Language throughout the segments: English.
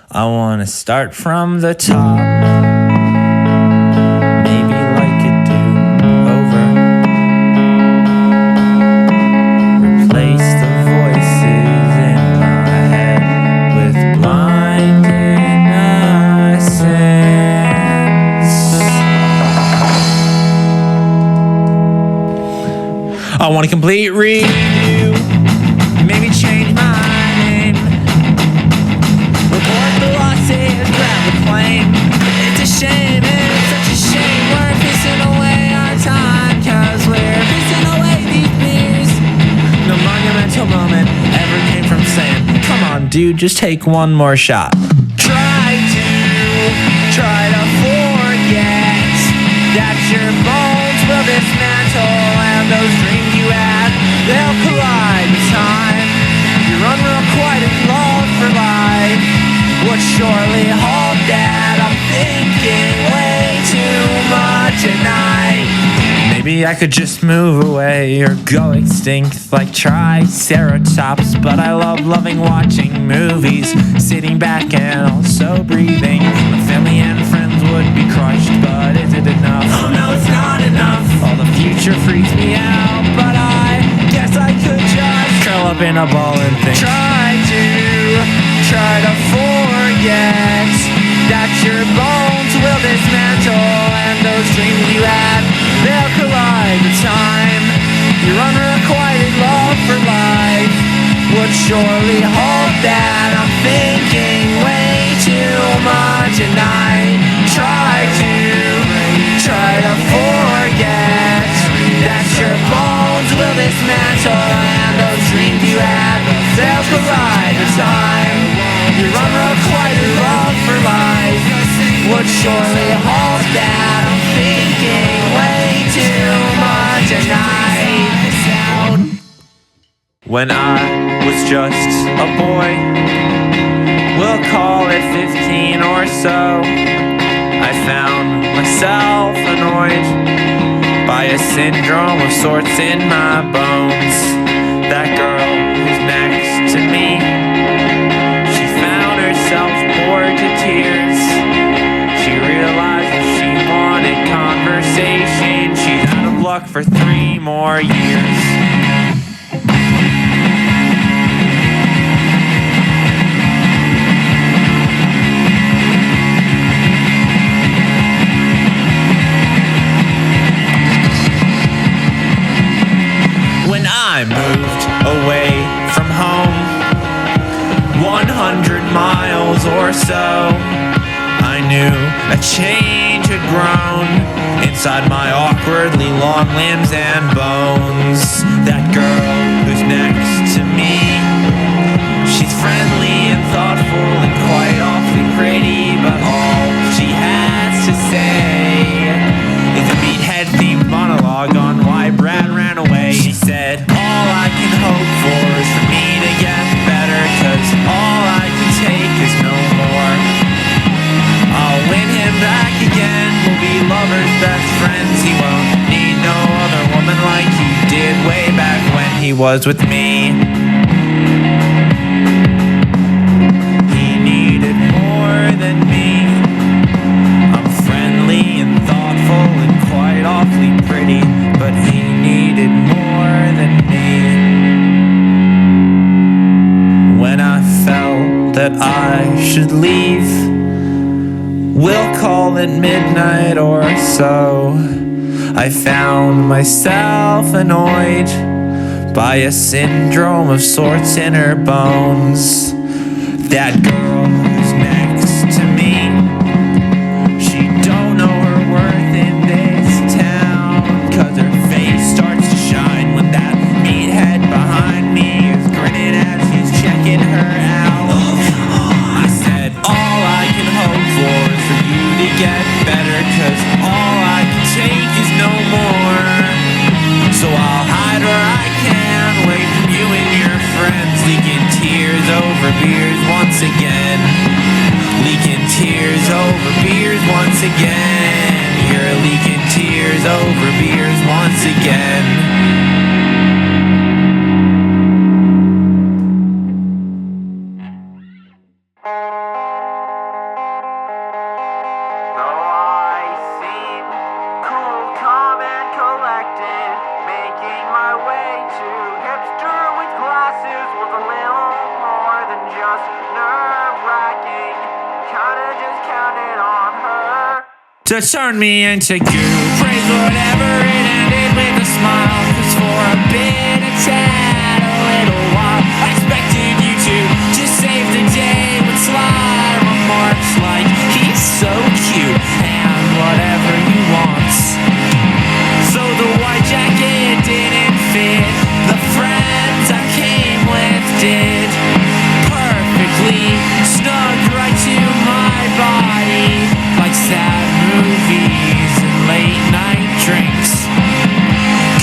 I wanna start from the top, maybe like a do-over. Replace the voices in my head with blind innocence. I want a complete redo, maybe change my name. Report the losses, grab the claim. It's a shame, it's such a shame. We're pissing away our time, cause we're pissing away these beers. No monumental moment ever came from saying, come on dude, just take one more shot. Try to forget that your bones will dismantle, and those dreams you had, they'll collide with time. You're unrequited love for life would surely hold that. I'm thinking way too much at night. Maybe I could just move away or go extinct like Triceratops. But I love loving watching movies, sitting back and also breathing. My family and friends would be crushed, but is it enough? Oh no, it's not enough. All the future freaks me out, but I guess I could just curl up in a ball and think. Try to forget that your bones will dismantle, and those dreams you had, they'll collide with time. Your unrequited love for life would surely hold that. I'm thinking way too much, and I try to forget that your bones will dismantle, and those dreams you had, they'll collide with time. Your unrequited love for life would surely hold that. I'm thinking way too much at night. When I was just a boy, we'll call it 15 or so, I found myself annoyed by a syndrome of sorts in my bones. That girl who's next to me, she found herself bored to tears. She realized that she wanted conversation. She's out of luck for 3 more years. I moved away from home 100 miles or so. I knew a change had grown inside my awkwardly long limbs and bones. That girl who's next to me, she's friendly and thoughtful and quite awfully pretty, but all she has to say is a meathead themed monologue on why Brad ran away. She said, all I can hope for is for me to get better, cause all I can take is no more. I'll win him back again, we'll be lovers, best friends. He won't need no other woman like he did way back when he was with me. He needed more than me. I'm friendly and thoughtful and quite awfully pretty, but he needed more than me. When I felt that I should leave, we'll call it midnight or so, I found myself annoyed by a syndrome of sorts in her bones. That girl who's next to me, she don't know her worth in this town, cause her face starts to shine when that meathead behind me is grinning as he's checking her out. I said, all I can hope for is for you to get better, cause all I can take is no more. So I'll hide where I can, away from you and your friends, leaking tears over beers once again. Leaking tears over beers once again. You're leaking tears over beers once again. counted on her to turn me into goo. Praise whatever it ended with a smile, 'cause for a bit, a tad, a little while, I expected you to just save the day with sly remarks like, he's so cute and whatever you want. So the white jacket didn't fit, the friends I came with did, perfectly snug right to my body, like sad movies and late night drinks.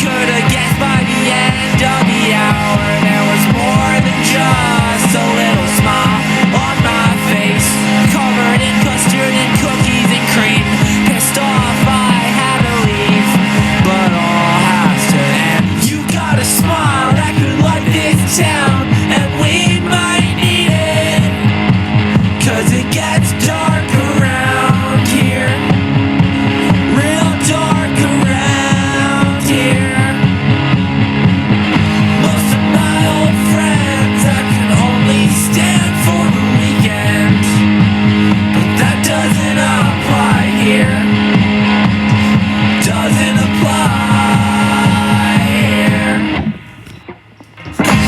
Coulda guessed by the end of the hour there was more than just a little smile on my face, covered in custard and cookies and cream. Pissed off I had to leave, but all has to end. You got a smile that could light this town, and we might need it, 'cause it gets dark around here, real dark around here. Most of my old friends I can only stand for the weekend, but that doesn't apply here, doesn't apply here.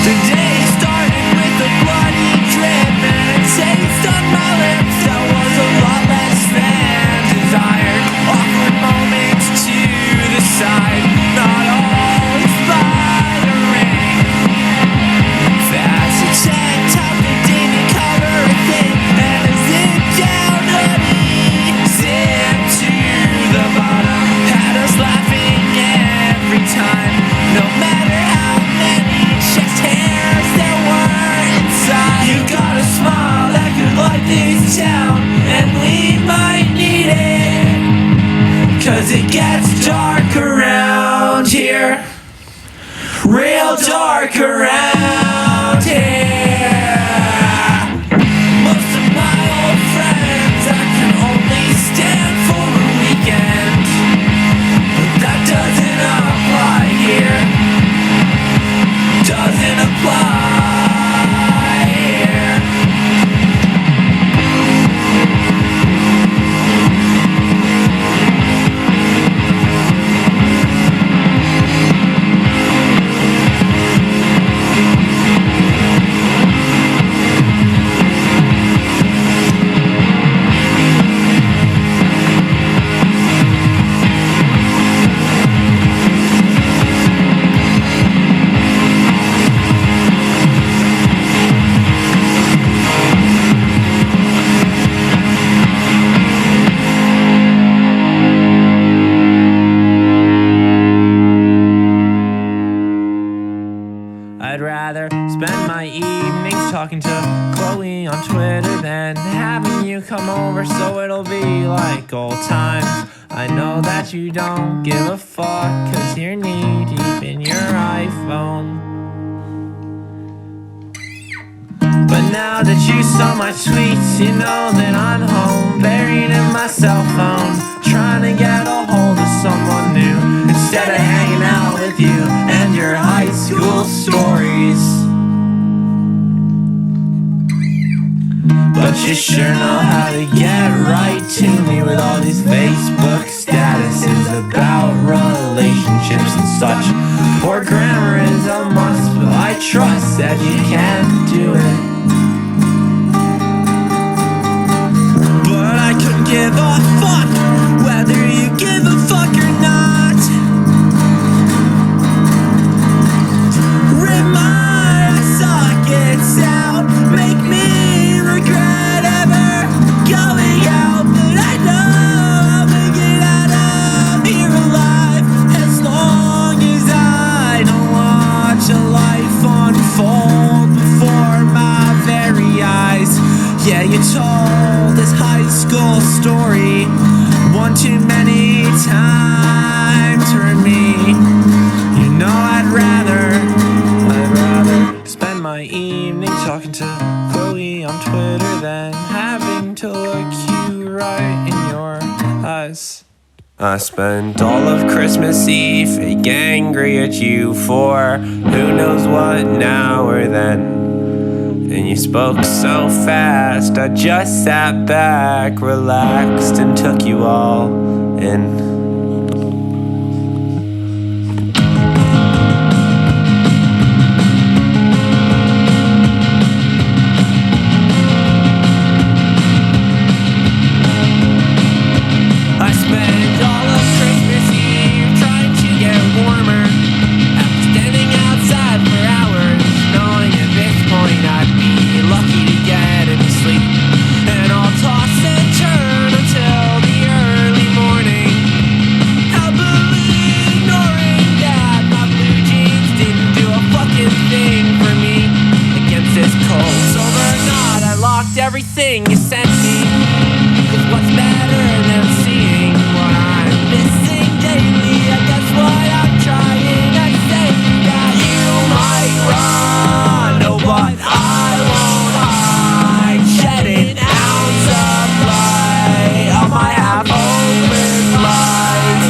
The day started with a bloody drip and a taste on my lips that was a lot less than desired. Awkward moments to the side, not always flattering. That's a tank top that didn't cover a thing, and a zip down hoodie, zip to the bottom, had us laughing every time, no matter how many chest hairs there were inside. You got a smile that could light this town, and we might need it, 'cause it gets dark around here, real dark around here. Most of my old friends I can only stand for the weekend, but that doesn't apply here, doesn't apply here. I'd rather spend my evenings talking to Chloe on Twitter than having you come over, so it'll be like old times. I know that you don't give a fuck, 'cause you're knee deep in your iPhone. But now that you saw my tweets, you know that I'm home, buried in my cell phone, trying to get a hold of someone new, instead of hanging out with you and your high school stories. But you sure know how to get right to me with all these Facebook statuses about relationships and such. Poor grammar is a must, but I trust that you can do it. But I couldn't give a fuck whether you give a fuck or not. Rip my sockets out, make me regret ever going out, but I know I'll make it out of here alive, as long as I don't watch a life unfold before my very eyes. Yeah, you told this high school story one too many times for me. You know I'd rather spend my evening talking to Chloe on Twitter than having to look you right in your eyes. I spent all of Christmas Eve fake angry at you for who knows what now or then. Then you spoke so fast, I just sat back, relaxed, and took you all in. Everything you sent me, 'cause what's better than seeing what I'm missing daily? I guess what I'm trying, I say that you might run, oh, but I won't hide, shedding ounce of light on my half-open life.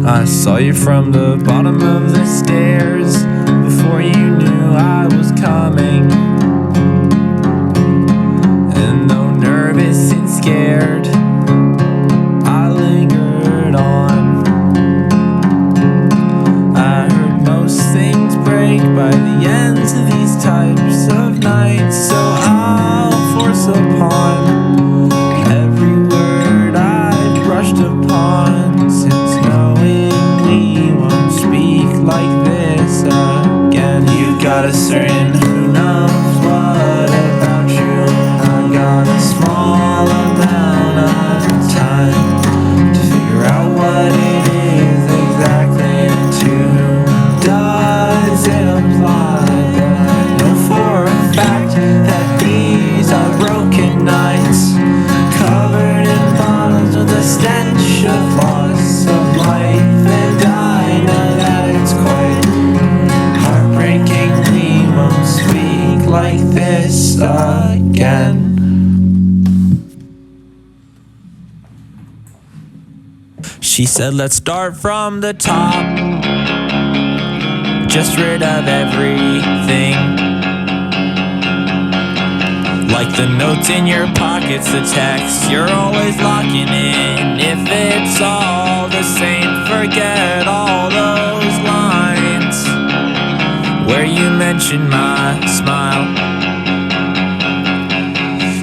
I saw you from the bottom of the stairs before you knew I was coming. And though nervous and scared, I lingered on. I heard most things break by the ends of these types of nights, so I'll force upon every word I brushed upon, since knowing we won't speak like this again. You got a certain who knows what about you. I got a small amount of time to figure out what it is exactly, and to whom does it apply. But I know for a fact that these are broken nights, covered in bottles with the stench of loss of life, and I know that it's quite heartbreaking we won't speak like this again. She said, let's start from the top, just rid of everything, like the notes in your pockets, the texts you're always locking in. If it's all the same, forget all those lines where you mention my smile.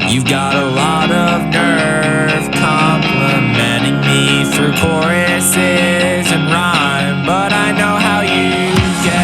You've got a lot of nerve complimenting me through choruses and rhyme, but I know how you get.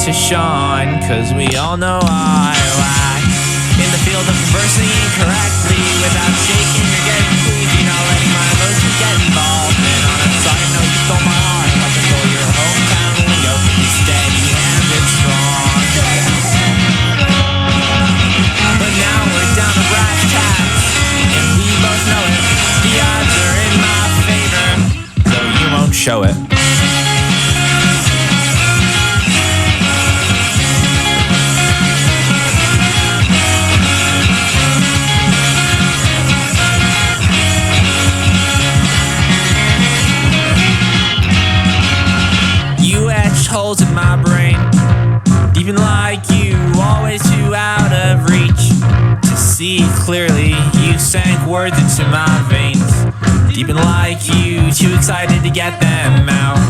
chance to shine, cause we all know I lack in the field of conversing incorrectly. Without shaking or getting queasy, not letting my emotions get involved. And on a side note, you stole my heart like I stole your hometown lingo. You steady-handed strong, but now we're down to brass tacks, and we both know it. The odds are in my favor, though you won't show it. Holes in my brain, even like you, always too out of reach to see clearly. You sank words into my veins, deep like you, too excited to get them out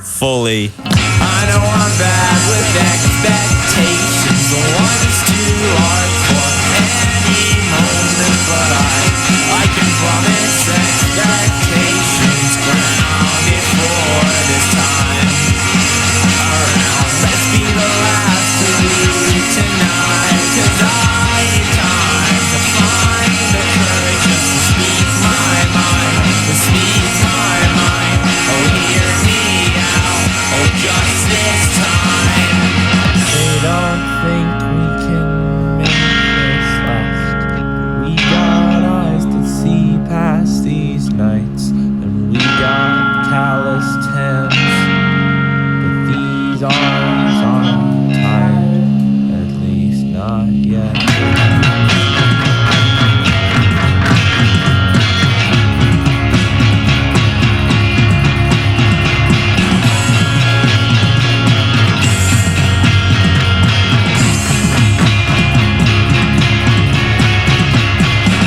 fully. I know I'm bad with expectations, the one is too hard for any moment, but I can promise expectations grounded for this time. Let's be the last to leave tonight, cause I need time to find the courage just to speak my mind, to speak my mind. Oh, hear me out, oh, just this time. They don't think we can make this last. We got eyes to see past these nights, and we got calloused hands, but these arms aren't tired, at least not yet.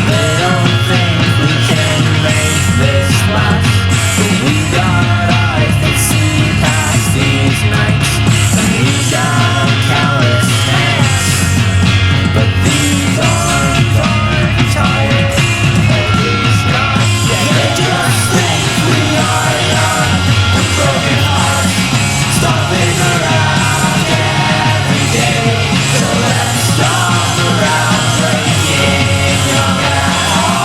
They don't think we can make this last, but we got eyes that see past these nights, and we got callous hands, but these arms aren't tired, at least not yet. They just think we are young with broken hearts, stomping around every day, so let's stomp around breaking young all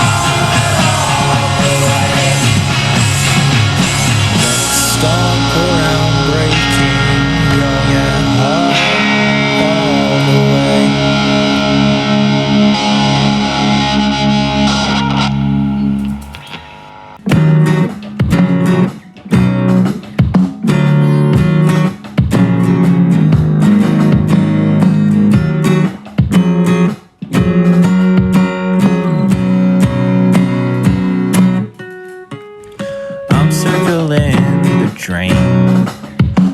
the way. Let's stomp around breaking young and hard all the way. I'm circling the drain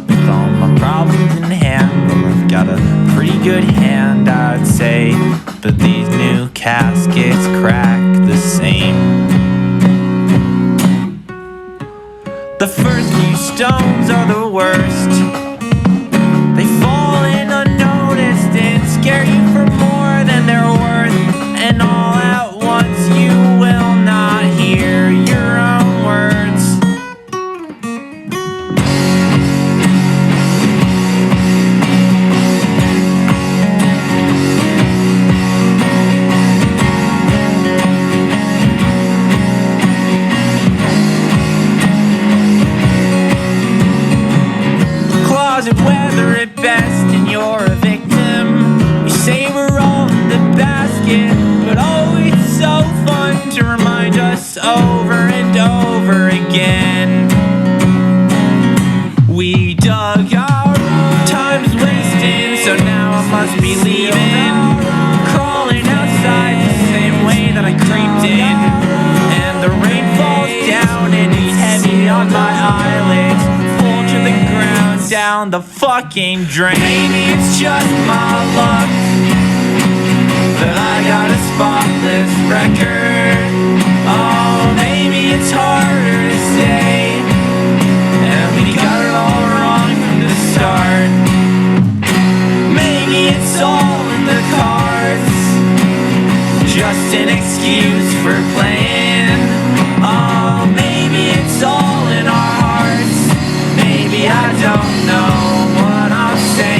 with all my problems in hand. Well, I've got a pretty good hand, I'd say, but these new caskets crack the same. The first few stones are the worst. They fall in unnoticed and scare you for more than they're worth, and all at once you will not hear your own words. Closet weather at best, and you're a victim. You say we're all in the basket, but oh, it's so fun to remind us over and over again. We dug our time's wasted, so now I must be leaving. Crawling outside the same way that I creeped in, and the rain falls down and it's heavy on my eyelids. Fall to the ground, down the fucking drain. Maybe it's just my luck that I got a spotless record. Oh, maybe it's harder to say, and we got it all wrong from the start. Maybe it's all in the cards, just an excuse for playing. Oh, maybe it's all in our hearts. Maybe I don't know what I'm saying.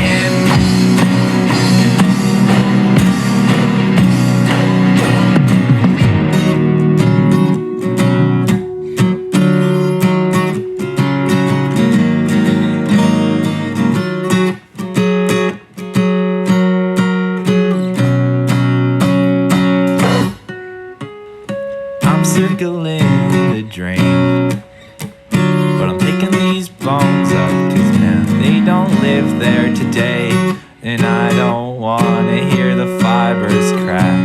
up, 'cause man, they don't live there today. And I don't wanna hear the fibers crack.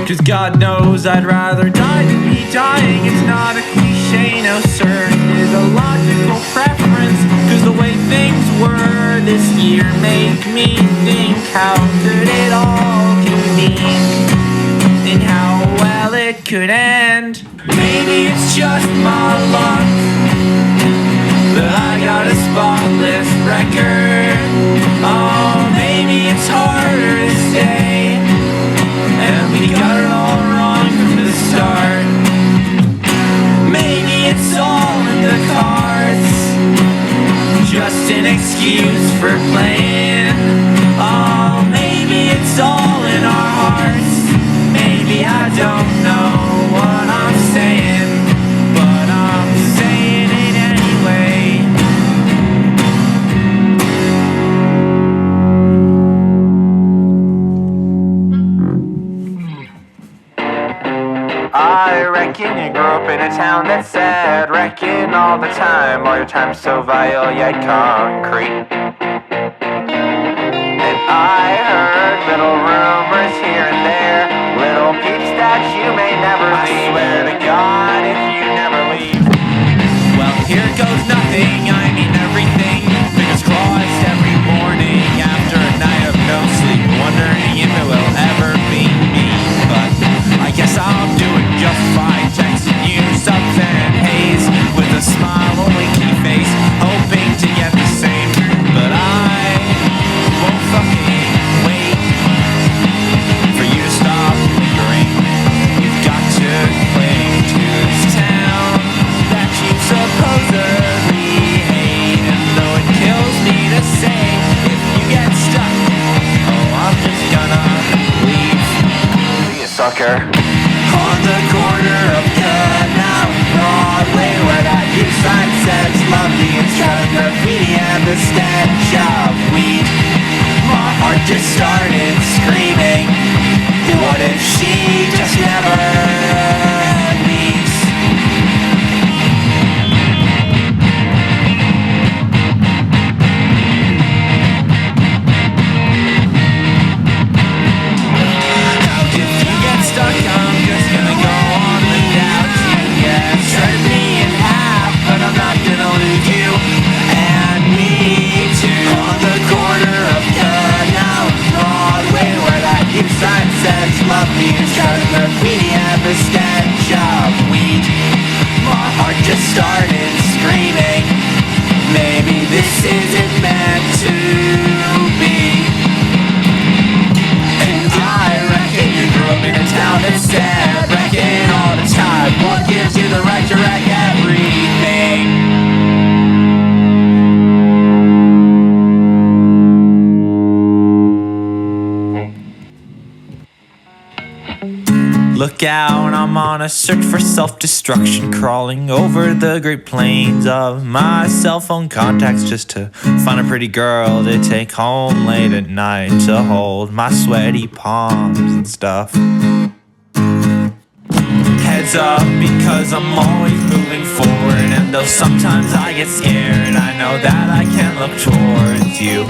'Cause God knows I'd rather die than be dying. It's not a cliche, no sir, it is a logical preference. 'Cause the way things were this year make me think, how could it all convene? And how well it could end. Maybe it's just my luck that I got a spotless record. Oh, maybe it's harder to stay, and we got it all wrong from the start. Maybe it's all in the cards, just an excuse for playing. Oh, maybe it's all in our hearts. Maybe I don't know what I'm saying, but I'm saying it anyway. I reckon you grew up in a town that's sad, wrecking all the time, all your time's so vile yet concrete. And I heard little rumors here and there, little peeps that you may never leave. I swear to God if you never leave. Well, here goes nothing, I mean everything. Fingers crossed every morning after a night of no sleep, wondering if it will ever be me. But I guess I'm doing just fine, texting you subs and haze with a smile on winky face, hoping to get the same. But I won't fucking wait for you to stop lingering. You've got to cling to this town that you supposedly hate. And though it kills me to say, if you get stuck, oh, I'm just gonna leave. Be a sucker. On the corner of Canal and Broadway, where that huge sign says lovely and shouting graffiti and the stench of weed, my heart just started screaming. What if she just never leaves? If you get stuck, I'm just gonna go on without you. Yeah, shred me in half, but I'm not gonna lose you and me too. On the corner of Canal and Broadway, where that huge sign says love me and shouting graffiti and the stench of weed, my heart just started screaming. Maybe this isn't meant to be. And I reckon you grew up in a town that's sad, wrecking all the time. What gives you the right to wreck everything? Look out, I'm on a search for self-destruction, crawling over the Great Plains of my cell phone contacts just to find a pretty girl to take home late at night to hold my sweaty palms and stuff. Heads up, because I'm always moving forward, and though sometimes I get scared, I know that I can't look towards you.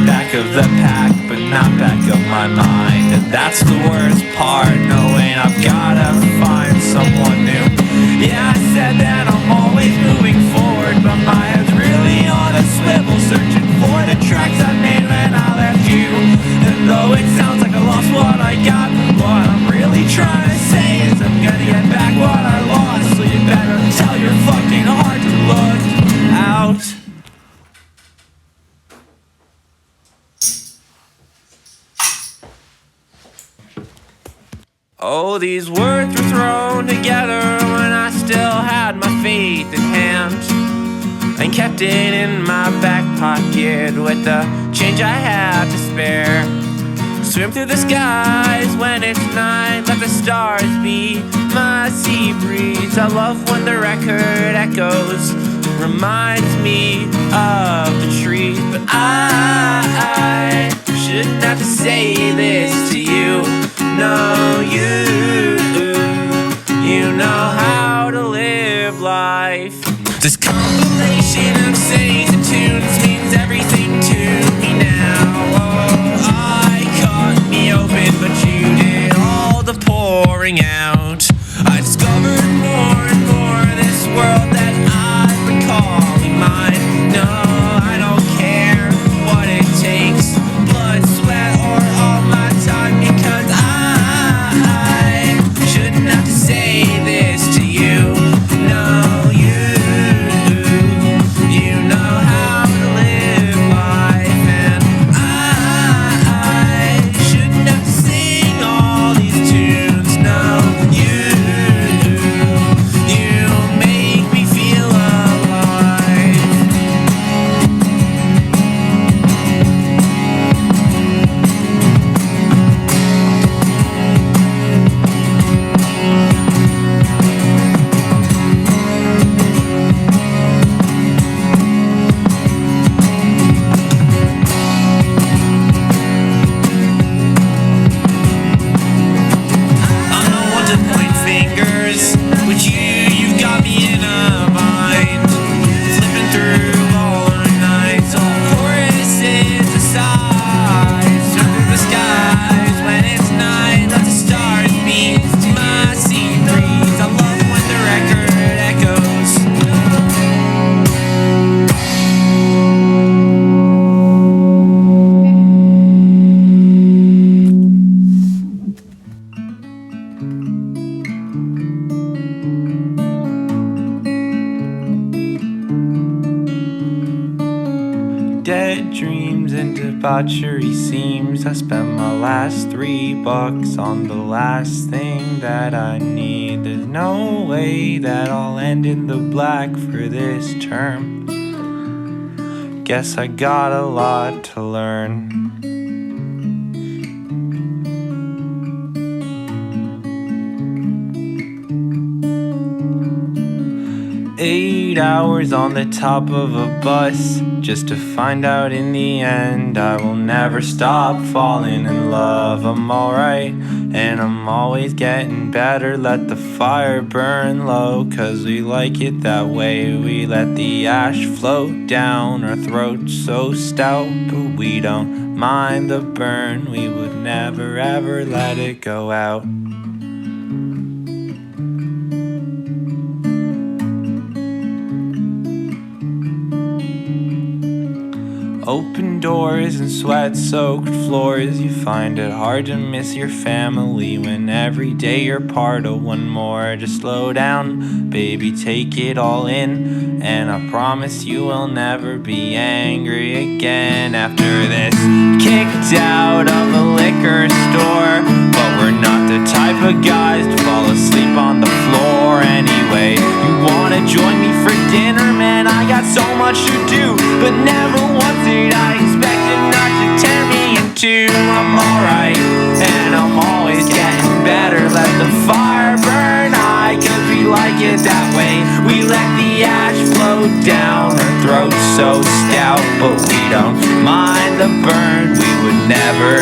Back of the pack, but not back of my mind. And that's the worst part, knowing I've gotta find someone new. Yeah, I said that I'm always moving forward, but my head's really on a swivel, searching for the tracks I made when I left you. And though it sounds like I lost what I got, what I'm really trying to say is I'm gonna get back what I lost. So you better tell your fucking heart to look out. Oh, these words were thrown together when I still had my faith in hand, and kept it in my back pocket with the change I had to spare. Swim through the skies when it's night, let the stars be my sea breeze. I love when the record echoes, reminds me of the trees. But I shouldn't have to say this to you. No, you know how to live life. This compilation dead dreams and debauchery seems. I spent my last $3 on the last thing that I need. There's no way that I'll end in the black for this term. Guess I got a lot to learn. 8 hours on the top of a bus, just to find out in the end I will never stop falling in love. I'm alright, and I'm always getting better. Let the fire burn low, 'cause we like it that way. We let the ash float down our throats so stout, but we don't mind the burn. We would never ever let it go out. Open doors and sweat-soaked floors. You find it hard to miss your family when every day you're part of one more. Just slow down, baby, take it all in, and I promise you will never be angry again after this. Kicked out of a liquor store, but we're not the type of guys to fall asleep on the floor anyway. You wanna join me for dinner, man? I got so much to do, but never once did I expect it not to tear me in two. I'm alright, and I'm always getting better. Let the fire burn high, 'cause we like it that way. We let the ash float down our throats so stout, but we don't mind the burn. We would never